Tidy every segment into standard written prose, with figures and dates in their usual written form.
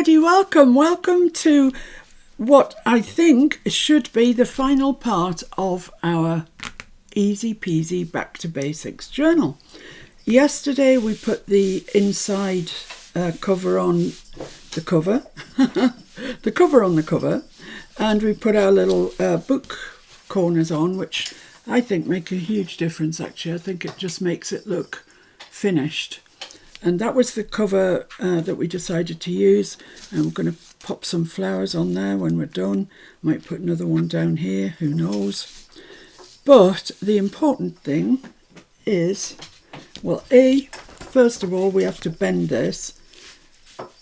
everybody, welcome to what I think should be the final part of our Easy Peasy Back to Basics journal. Yesterday we put the inside cover on the cover, the cover on the cover, and we put our little book corners on, which I think make a huge difference actually. I think it just makes it look finished. And that was the cover that we decided to use, and we're going to pop some flowers on there when we're done. Might put another one down here, who knows. But the important thing is, well, first of all we have to bend this,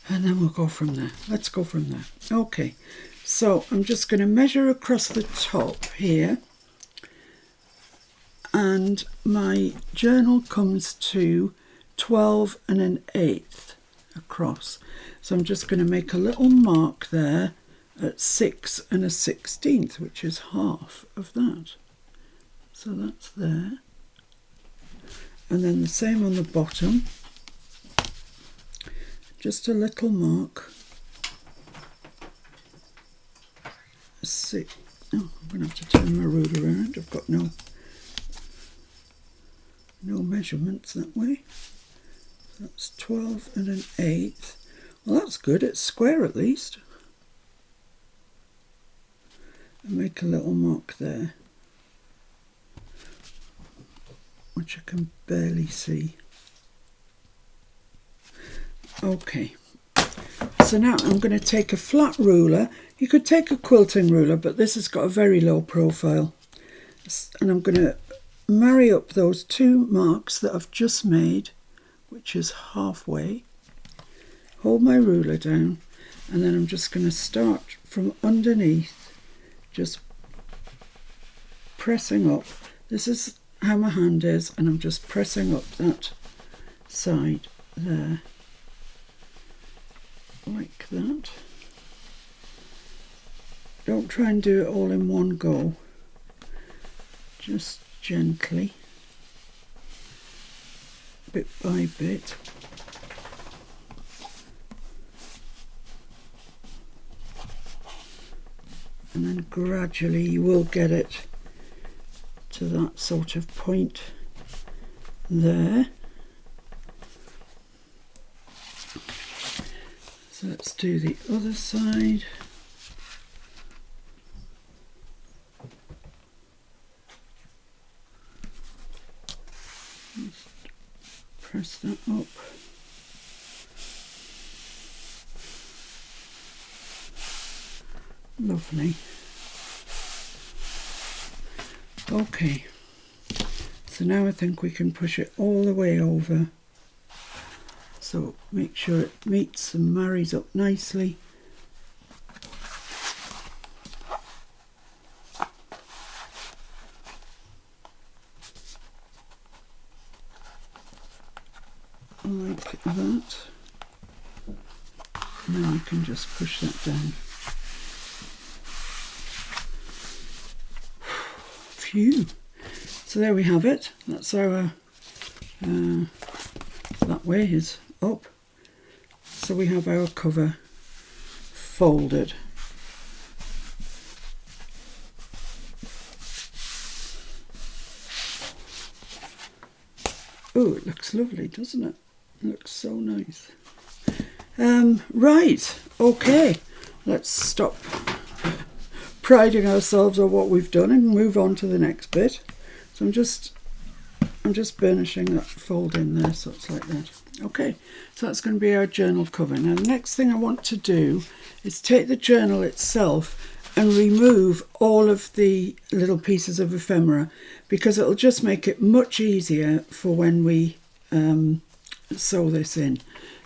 and then we'll go from there. Let's go from there. Okay, so I'm just going to measure across the top here, and my journal comes to 12 1/8 across. So I'm just going to make a little mark there at 6 1/16, which is half of that. So that's there. And then the same on the bottom. Just a little mark. Oh, I'm going to have to turn my ruler around. I've got no measurements that way. That's 12 1/8. Well, that's good. It's square at least. And make a little mark there, which I can barely see. Okay. So now I'm going to take a flat ruler. You could take a quilting ruler, but this has got a very low profile. And I'm going to marry up those two marks that I've just made, which is halfway. Hold my ruler down, and then I'm just going to start from underneath, just pressing up. This is how my hand is, and I'm just pressing up that side there, like that. Don't try and do it all in one go, just gently, bit by bit. And then gradually you will get it to that sort of point there. So let's do the other side. Press that up. Lovely. Okay, so now I think we can push it all the way over. So make sure it meets and marries up nicely. Like that. And then you can just push that down. Phew. So there we have it. That's our that way is up. So we have our cover folded. Oh, it looks lovely, doesn't it? It looks so nice. Right, okay, let's stop priding ourselves on what we've done and move on to the next bit. So I'm just burnishing that fold in there, so it's like that. Okay, so that's going to be our journal cover. Now the next thing I want to do is take the journal itself and remove all of the little pieces of ephemera, because it'll just make it much easier for when we sew this in.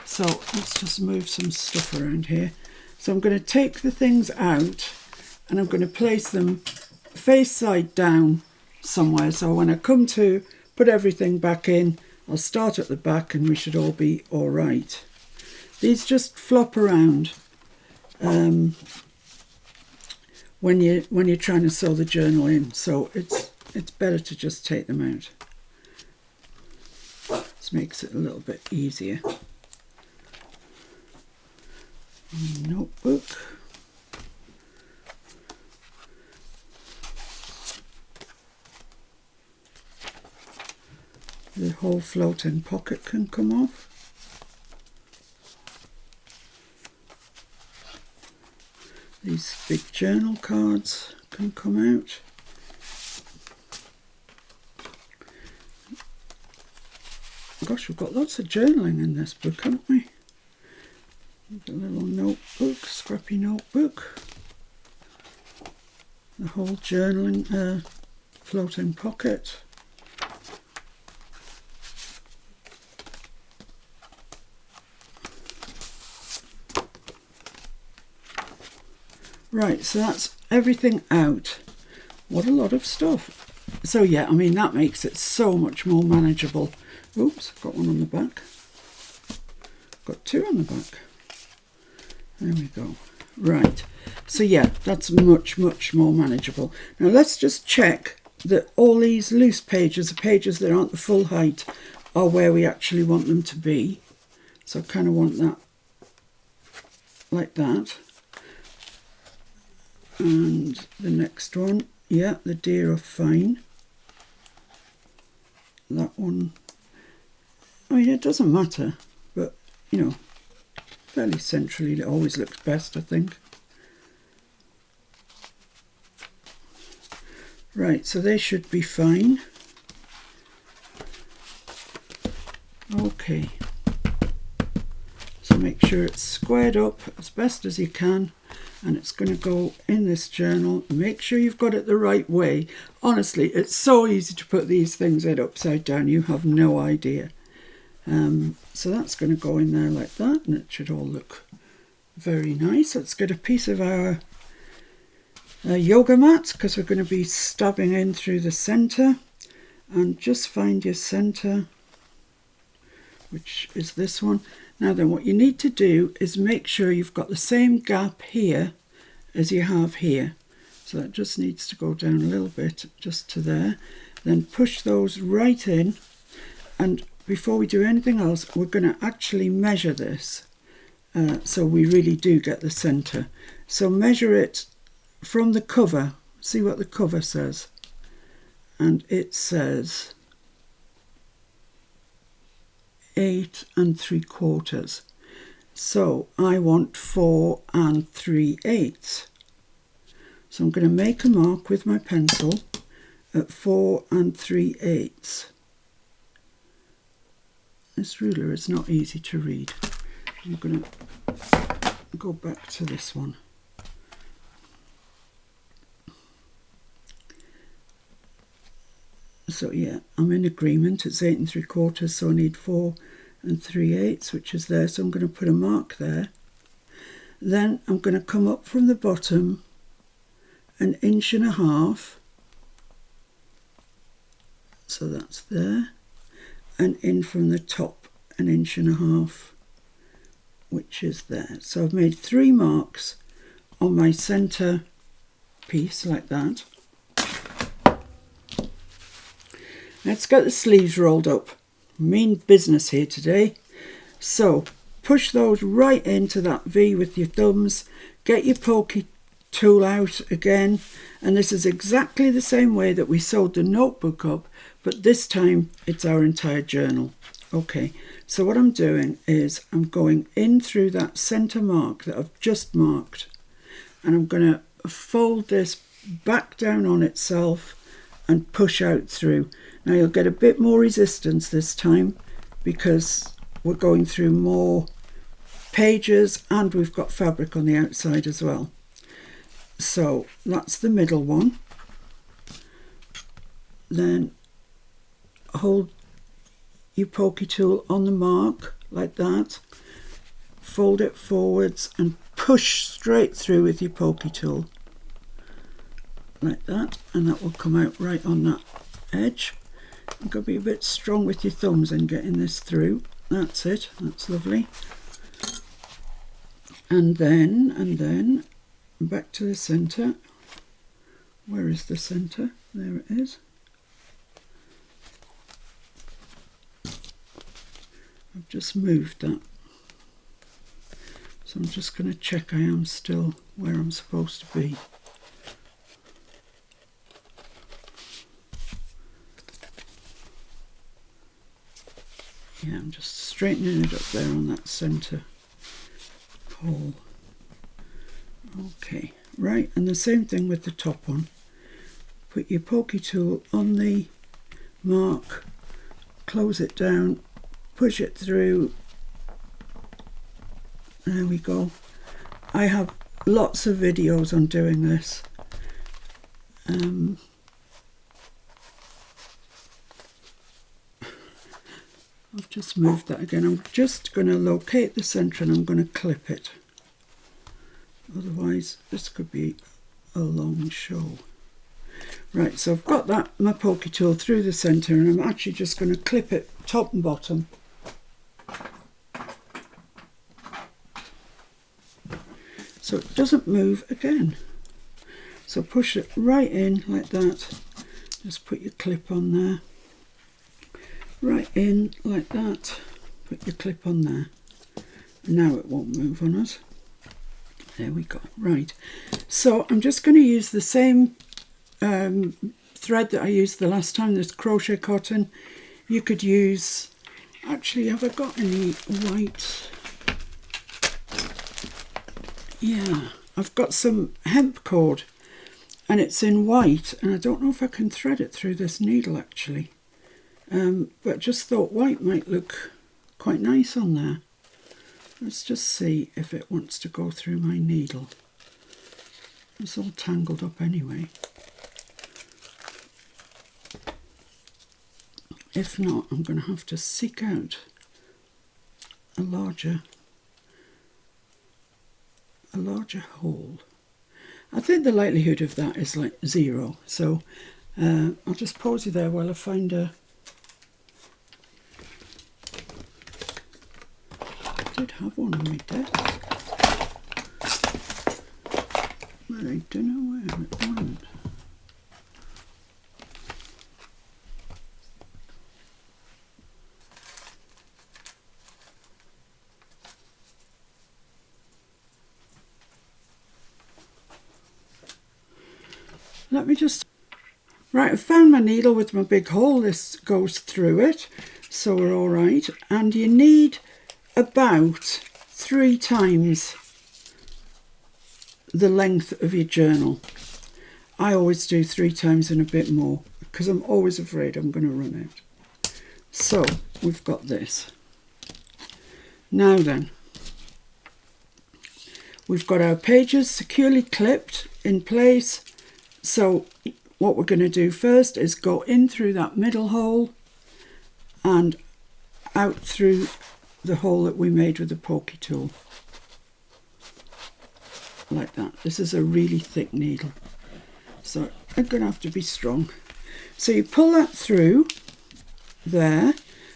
So let's just move some stuff around here. So I'm going to take the things out and I'm going to place them face side down somewhere, so when I come to put everything back in, I'll start at the back and we should all be all right. These just flop around when you're trying to sew the journal in, so it's better to just take them out. This makes it a little bit easier. notebook. The whole floating pocket can come off. These big journal cards can come out. Gosh, we've got lots of journaling in this book, haven't we? The little notebook, scrappy notebook. The whole journaling floating pocket. Right, so that's everything out. What a lot of stuff. So yeah, I mean, that makes it so much more manageable. Oops, got one on the back. Got two on the back. There we go. Right, so yeah, that's much, much more manageable. Now let's just check that all these loose pages, the pages that aren't the full height, are where we actually want them to be. So I kind of want that like that. And the next one, yeah, the deer are fine. That one, I mean, it doesn't matter, but, you know, fairly centrally, it always looks best, I think. Right, so they should be fine. Okay. So make sure it's squared up as best as you can. And it's going to go in this journal. Make sure you've got it the right way. Honestly, it's so easy to put these things in upside down. You have no idea. So that's going to go in there like that, and it should all look very nice. Let's get a piece of our yoga mat, because we're going to be stabbing in through the centre. And just find your centre, which is this one. Now then, what you need to do is make sure you've got the same gap here as you have here. So that just needs to go down a little bit, just to there. Then push those right in. And before we do anything else, we're going to actually measure this. So we really do get the centre. So measure it from the cover. See what the cover says. And it says 8 3/4. So I want 4 3/8. So I'm going to make a mark with my pencil at 4 3/8. This ruler is not easy to read. I'm going to go back to this one. So yeah, I'm in agreement. It's 8 3/4, so I need 4 3/8, which is there. So I'm going to put a mark there. Then I'm going to come up from the bottom 1.5 inches. So that's there. And in from the top 1.5 inches, which is there. So I've made 3 marks on my centre piece like that. Let's get the sleeves rolled up. Mean business here today. So push those right into that V with your thumbs. Get your pokey tool out again. And this is exactly the same way that we sewed the notebook up, but this time it's our entire journal. Okay, so what I'm doing is I'm going in through that centre mark that I've just marked. And I'm going to fold this back down on itself and push out through. Now you'll get a bit more resistance this time because we're going through more pages and we've got fabric on the outside as well. So that's the middle one. Then hold your pokey tool on the mark like that. Fold it forwards and push straight through with your pokey tool. Like that, and that will come out right on that edge. You've got to be a bit strong with your thumbs in getting this through. That's it, that's lovely. And then back to the centre. Where is the centre? There it is. I've just moved that. So I'm just going to check I am still where I'm supposed to be. Yeah, I'm just straightening it up there on that centre hole. Okay, right, and the same thing with the top one. Put your pokey tool on the mark, close it down, push it through. There we go. I have lots of videos on doing this. I've just moved that again. I'm just going to locate the centre and I'm going to clip it. Otherwise this could be a long show. Right, so I've got that, my pokey tool through the centre, and I'm actually just going to clip it top and bottom. So it doesn't move again. So push it right in like that. Just put your clip on there. Right in like that. Put your clip on there. Now it won't move on us. There we go. Right. So I'm just going to use the same thread that I used the last time, this crochet cotton. You could use, actually, have I got any white? Yeah, I've got some hemp cord and it's in white, and I don't know if I can thread it through this needle actually, but just thought white might look quite nice on there. Let's just see if it wants to go through my needle. It's all tangled up anyway. If not, I'm going to have to seek out a larger hole. I think the likelihood of that is like 0. So I'll just pause you there while I find a... I did have one on my desk, but I don't know where it went. Let me just... Right, I've found my needle with my big hole. This goes through it, so we're all right. And you need about 3 times the length of your journal. I always do 3 times and a bit more because I'm always afraid I'm going to run out. So we've got this. Now then, we've got our pages securely clipped in place. So what we're going to do first is go in through that middle hole and out through the hole that we made with the pokey tool. Like that. This is a really thick needle, so I'm going to have to be strong. So you pull that through there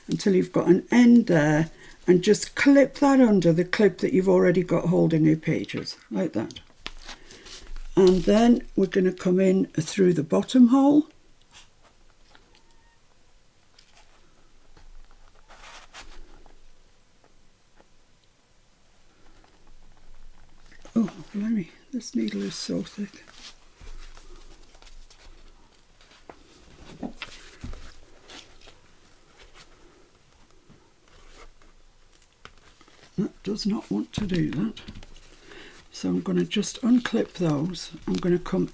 until you've got an end there, and just clip that under the clip that you've already got holding your pages, like that. And then we're going to come in through the bottom hole. Oh, blimey, this needle is so thick. That does not want to do that. So I'm going to just unclip those. I'm going to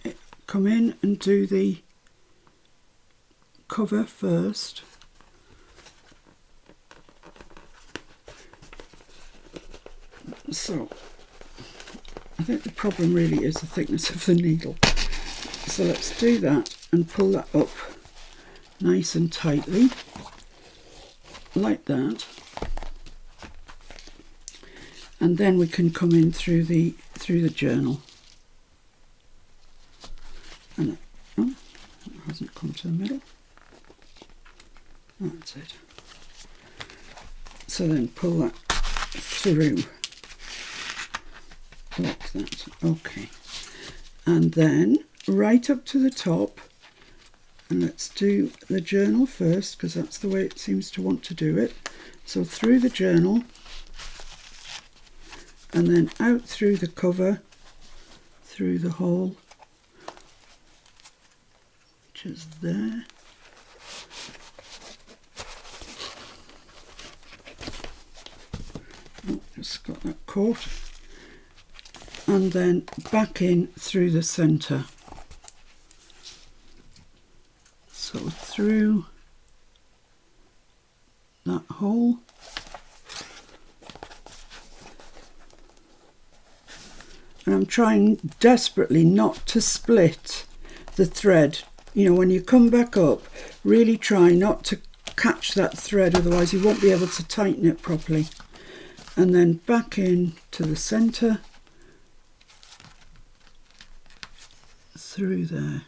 come in and do the cover first. So I think the problem really is the thickness of the needle. So let's do that and pull that up nice and tightly, like that. And then we can come in through the journal. And it hasn't come to the middle. That's it. So then pull that through like that. Okay. And then right up to the top, and let's do the journal first because that's the way it seems to want to do it. So through the journal, and then out through the cover, through the hole, which is there. Oh, just got that caught. And then back in through the centre. So through that hole. And I'm trying desperately not to split the thread. You know, when you come back up, really try not to catch that thread, otherwise you won't be able to tighten it properly. And then back in to the centre, through there.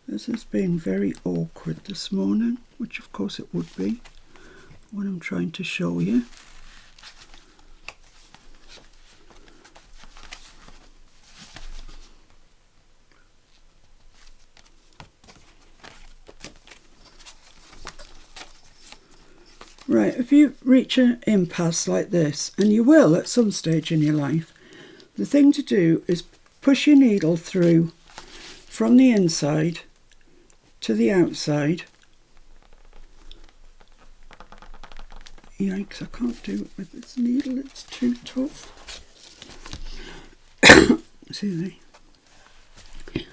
This has been very awkward this morning, which of course it would be when I'm trying to show you. Right, if you reach an impasse like this, and you will at some stage in your life, the thing to do is push your needle through from the inside to the outside. Yikes, I can't do it with this needle, it's too tough. See there?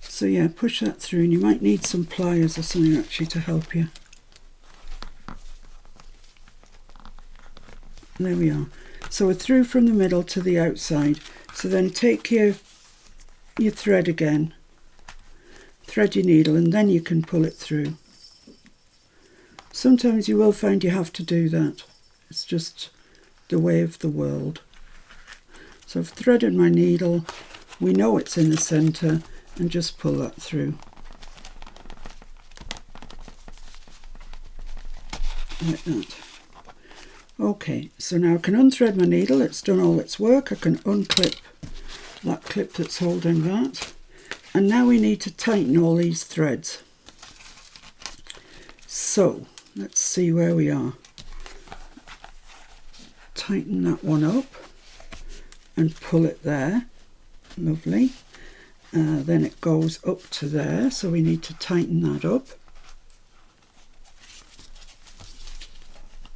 So yeah, push that through, and you might need some pliers or something actually to help you. There we are. So we're through from the middle to the outside. So then take your thread again, thread your needle, and then you can pull it through. Sometimes you will find you have to do that. It's just the way of the world. So I've threaded my needle. We know it's in the centre, and just pull that through. Like that. Okay, so now I can unthread my needle. It's done all its work. I can unclip that clip that's holding that. And now we need to tighten all these threads. So let's see where we are. Tighten that one up and pull it there. Lovely. Then it goes up to there, so we need to tighten that up.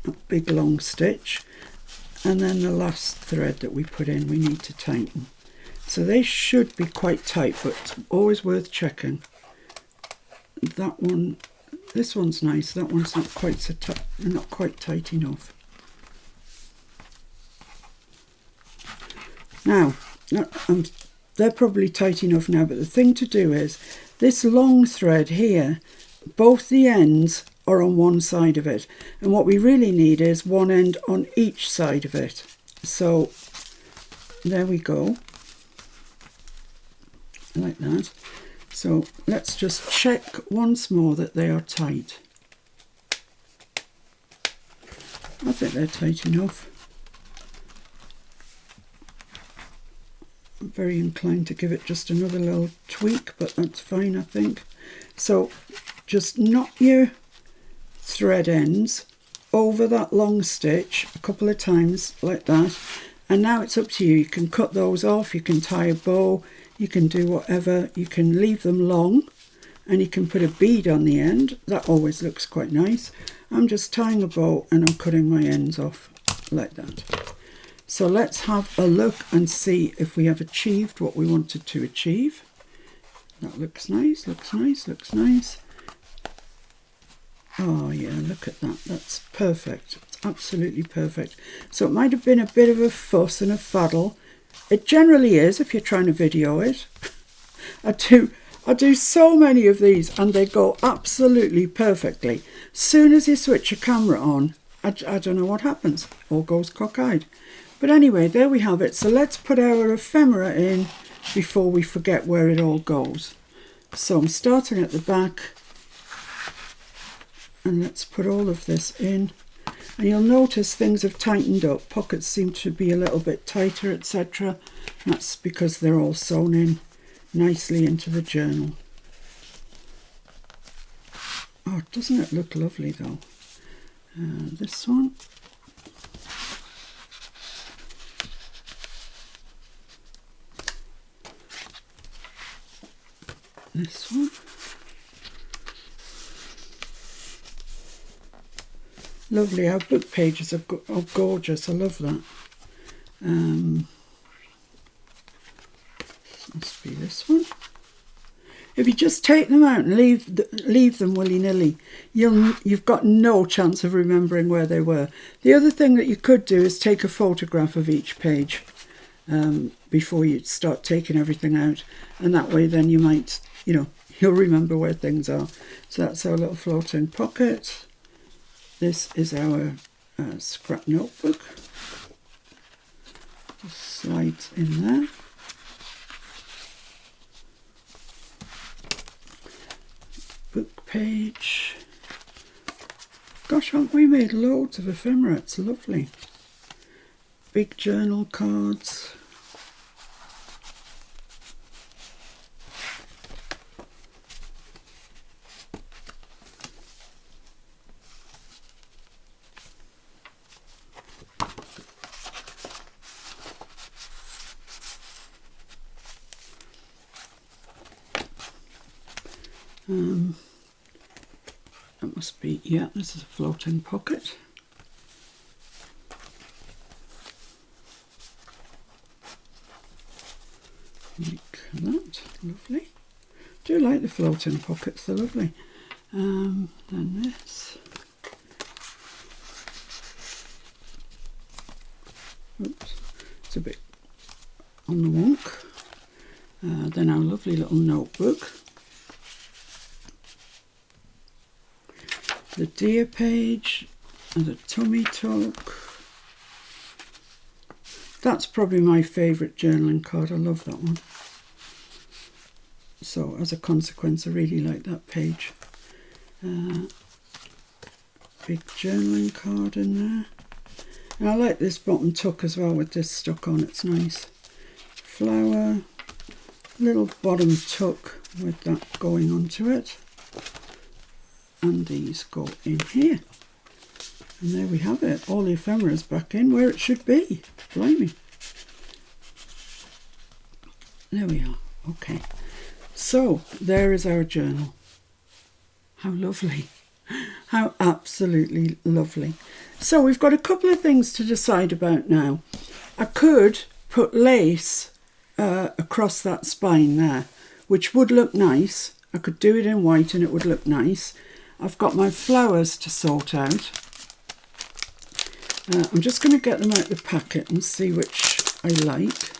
A big long stitch, and then the last thread that we put in we need to tighten. So they should be quite tight, but it's always worth checking. That one, this one's nice, that one's not quite so tight, not quite tight enough. Now, they're probably tight enough now, but the thing to do is, this long thread here, both the ends are on one side of it, and what we really need is one end on each side of it. So there we go, like that. So let's just check once more that they are tight. I think they're tight enough. I'm very inclined to give it just another little tweak, but that's fine, I think. So just knot your thread ends over that long stitch a couple of times like that, and now it's up to you. You can cut those off, you can tie a bow, you can do whatever. You can leave them long, and you can put a bead on the end. That always looks quite nice. I'm just tying a bow and I'm cutting my ends off like that. So let's have a look and see if we have achieved what we wanted to achieve. That looks nice, looks nice, looks nice. Oh yeah, look at that, that's perfect. It's absolutely perfect. So it might have been a bit of a fuss and a faddle. It generally is if you're trying to video it. I do so many of these and they go absolutely perfectly. Soon as you switch your camera on, I don't know what happens. All goes cockeyed. But anyway, there we have it. So let's put our ephemera in before we forget where it all goes. So I'm starting at the back, and let's put all of this in. And you'll notice things have tightened up. Pockets seem to be a little bit tighter, etc. That's because they're all sewn in nicely into the journal. Oh, doesn't it look lovely though? This one. This one. Lovely, our book pages are gorgeous, I love that. Must be this one. If you just take them out and leave them willy-nilly, you've got no chance of remembering where they were. The other thing that you could do is take a photograph of each page before you start taking everything out, and that way then you might, you'll remember where things are. So that's our little floating pocket. This is our scrap notebook. Just slides in there. Book page. Gosh, haven't we made loads of ephemera? It's lovely. Big journal cards. That must be, yeah, this is a floating pocket. Like that, lovely. Do like the floating pockets, they're lovely. Then this. Oops, it's a bit on the wonk. Then our lovely little notebook. The dear page and the tummy tuck. That's probably my favourite journaling card. I love that one. So as a consequence, I really like that page. Big journaling card in there. And I like this bottom tuck as well with this stuck on. It's nice. Flower. Little bottom tuck with that going onto it. And these go in here. And there we have it. All the ephemera's back in where it should be. Blimey. There we are. Okay. So, there is our journal. How lovely. How absolutely lovely. So, we've got a couple of things to decide about now. I could put lace across that spine there, which would look nice. I could do it in white and it would look nice. I've got my flowers to sort out. I'm just going to get them out of the packet and see which I like.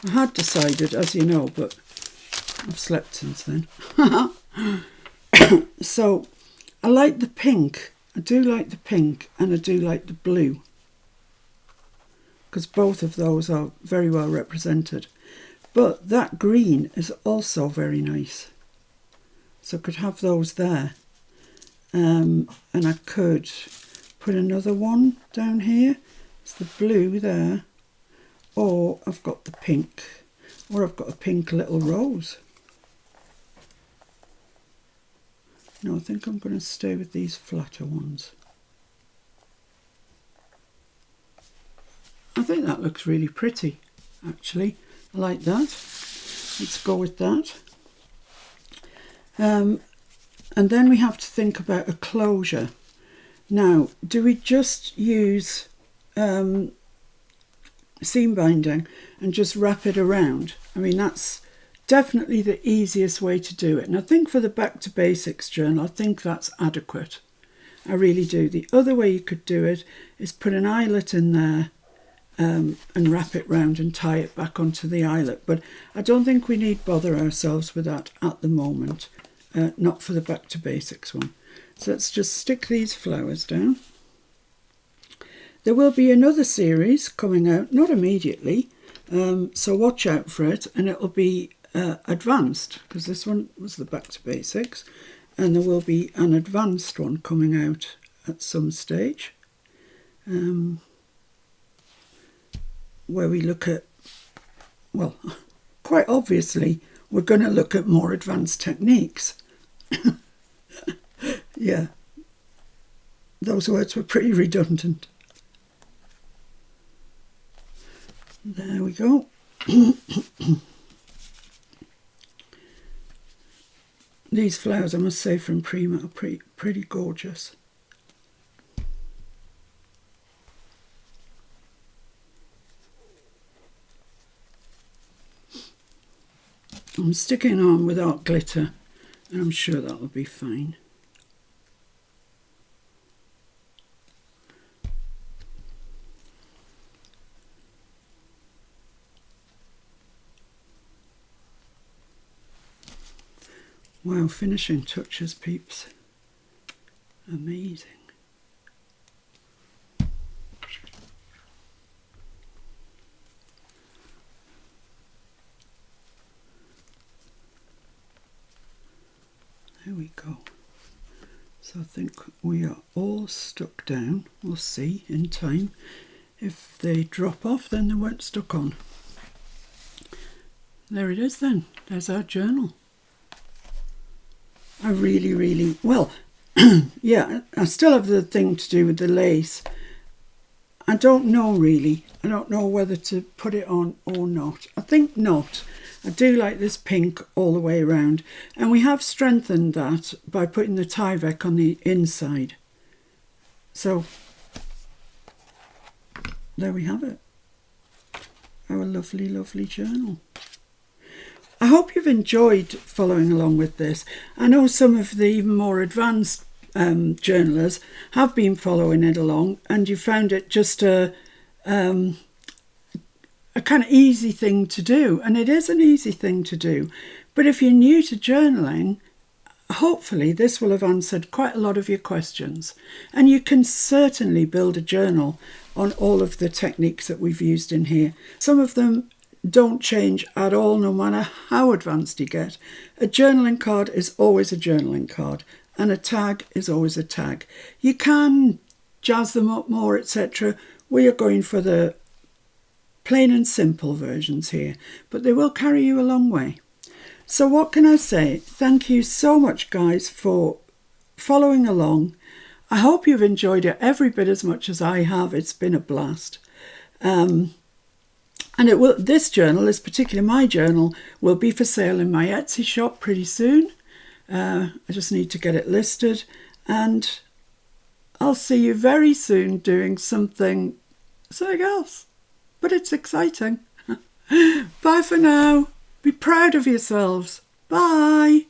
I had decided, as you know, but I've slept since then. So, I like the pink. I do like the pink and I do like the blue, because both of those are very well represented. But that green is also very nice. So I could have those there. And I could put another one down here. It's the blue there. Or I've got the pink. Or I've got a pink little rose. No, I think I'm going to stay with these flatter ones. I think that looks really pretty, actually. I like that. Let's go with that. And then we have to think about a closure. Now, do we just use seam binding and just wrap it around? I mean, that's definitely the easiest way to do it. And I think for the Back to Basics journal, I think that's adequate. I really do. The other way you could do it is put an eyelet in there and wrap it round and tie it back onto the eyelet. But I don't think we need bother ourselves with that at the moment. Not for the Back to Basics one. So let's just stick these flowers down. There will be another series coming out, not immediately, so watch out for it, and it'll be advanced, because this one was the Back to Basics, and there will be an advanced one coming out at some stage, where we look at, well, quite obviously, we're going to look at more advanced techniques. Yeah, those words were pretty redundant. There we go. These flowers, I must say, from Prima are pretty gorgeous. I'm sticking on without glitter, and I'm sure that'll be fine. Wow, finishing touches, peeps. Amazing. There we go. So I think we are all stuck down. We'll see in time. If they drop off, then they weren't stuck on. There it is then. There's our journal. I really, well, yeah, I still have the thing to do with the lace. I don't know really. I don't know whether to put it on or not. I think not. I do like this pink all the way around. And we have strengthened that by putting the Tyvek on the inside. So, there we have it. Our lovely, lovely journal. I hope you've enjoyed following along with this. I know some of the even more advanced journalers have been following it along, and you found it just a kind of easy thing to do. And it is an easy thing to do. But if you're new to journaling, hopefully this will have answered quite a lot of your questions. And you can certainly build a journal on all of the techniques that we've used in here. Some of them don't change at all, no matter how advanced you get. A journaling card is always a journaling card, and a tag is always a tag. You can jazz them up more, etc. We are going for the plain and simple versions here, but they will carry you a long way. So what can I say? Thank you so much, guys, for following along. I hope you've enjoyed it every bit as much as I have. It's been a blast. And it will. This journal, this particular my journal, will be for sale in my Etsy shop pretty soon. I just need to get it listed, and I'll see you very soon doing something else. But it's exciting. Bye for now. Be proud of yourselves. Bye.